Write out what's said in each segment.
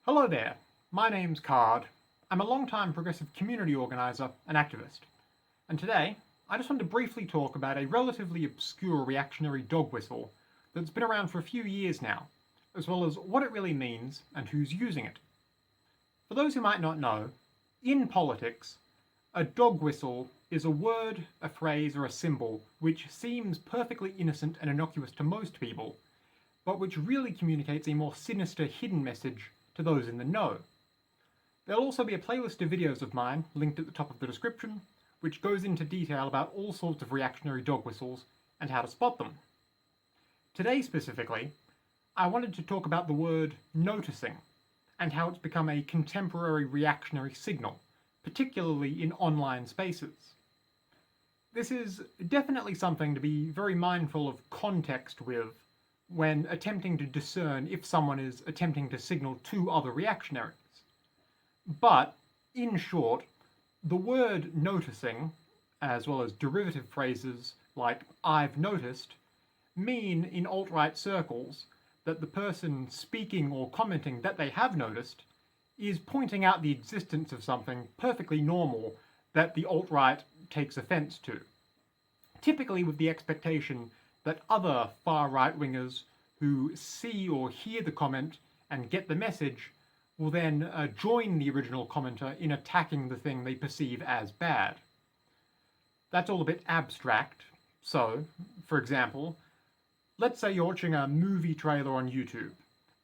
Hello there, my name's Card. I'm a long-time progressive community organiser and activist, and today I just want to briefly talk about a relatively obscure reactionary dog whistle that's been around for a few years now, as well as what it really means and who's using it. For those who might not know, in politics, a dog whistle is a word, a phrase, or a symbol which seems perfectly innocent and innocuous to most people, but which really communicates a more sinister hidden message to those in the know. There'll also be a playlist of videos of mine, linked at the top of the description, which goes into detail about all sorts of reactionary dog whistles and how to spot them. Today specifically, I wanted to talk about the word noticing, and how it's become a contemporary reactionary signal, particularly in online spaces. This is definitely something to be very mindful of context with when attempting to discern if someone is attempting to signal to other reactionaries. But, in short, the word noticing, as well as derivative phrases like "I've noticed," mean in alt-right circles that the person speaking or commenting that they have noticed is pointing out the existence of something perfectly normal that the alt-right takes offence to. Typically with the expectation that other far-right wingers who see or hear the comment and get the message will then join the original commenter in attacking the thing they perceive as bad. That's all a bit abstract, so, for example, let's say you're watching a movie trailer on YouTube,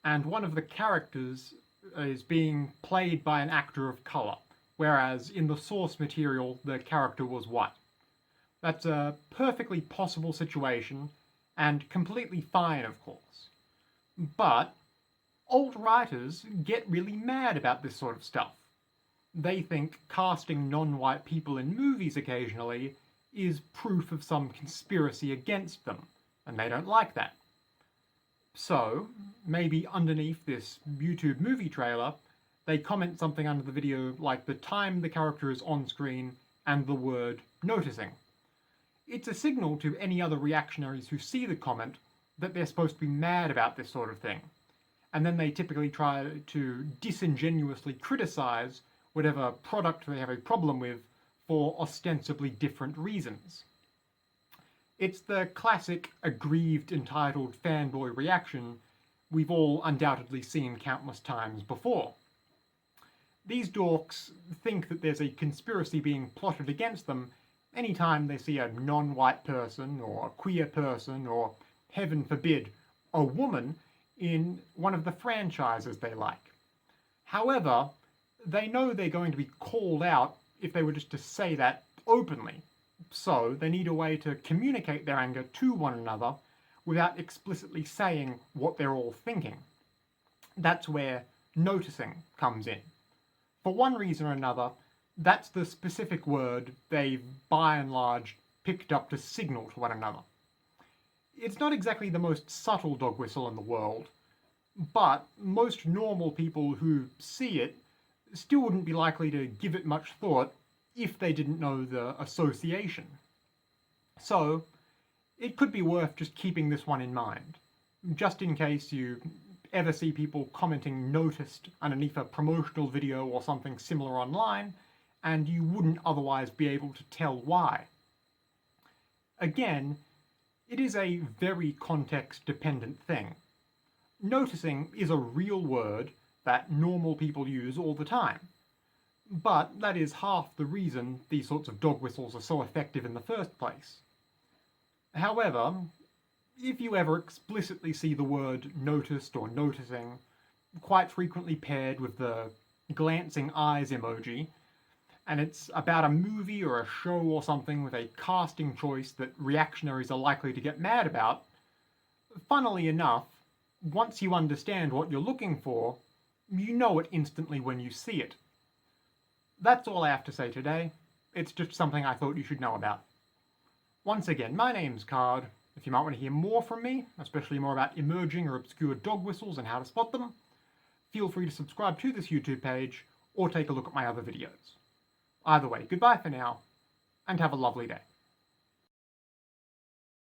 and one of the characters is being played by an actor of colour, whereas in the source material the character was white. That's a perfectly possible situation, and completely fine, of course. But alt-righters get really mad about this sort of stuff. They think casting non-white people in movies occasionally is proof of some conspiracy against them, and they don't like that. So, maybe underneath this YouTube movie trailer, they comment something under the video like the time the character is on screen and the word noticing. It's a signal to any other reactionaries who see the comment that they're supposed to be mad about this sort of thing, and then they typically try to disingenuously criticize whatever product they have a problem with for ostensibly different reasons. It's the classic aggrieved, entitled fanboy reaction we've all undoubtedly seen countless times before. These dorks think that there's a conspiracy being plotted against them anytime they see a non-white person, or a queer person, or, heaven forbid, a woman in one of the franchises they like. However, they know they're going to be called out if they were just to say that openly, so they need a way to communicate their anger to one another without explicitly saying what they're all thinking. That's where noticing comes in. For one reason or another, that's the specific word they've, by and large, picked up to signal to one another. It's not exactly the most subtle dog whistle in the world, but most normal people who see it still wouldn't be likely to give it much thought if they didn't know the association. So, it could be worth just keeping this one in mind, just in case you ever see people commenting "noticed" underneath a promotional video or something similar online, and you wouldn't otherwise be able to tell why. Again, it is a very context-dependent thing. Noticing is a real word that normal people use all the time, but that is half the reason these sorts of dog whistles are so effective in the first place. However, if you ever explicitly see the word noticed or noticing, quite frequently paired with the glancing eyes emoji, and it's about a movie or a show or something with a casting choice that reactionaries are likely to get mad about, funnily enough, once you understand what you're looking for, you know it instantly when you see it. That's all I have to say today. It's just something I thought you should know about. Once again, my name's Card. If you might want to hear more from me, especially more about emerging or obscure dog whistles and how to spot them, feel free to subscribe to this YouTube page or take a look at my other videos. Either way, goodbye for now, and have a lovely day.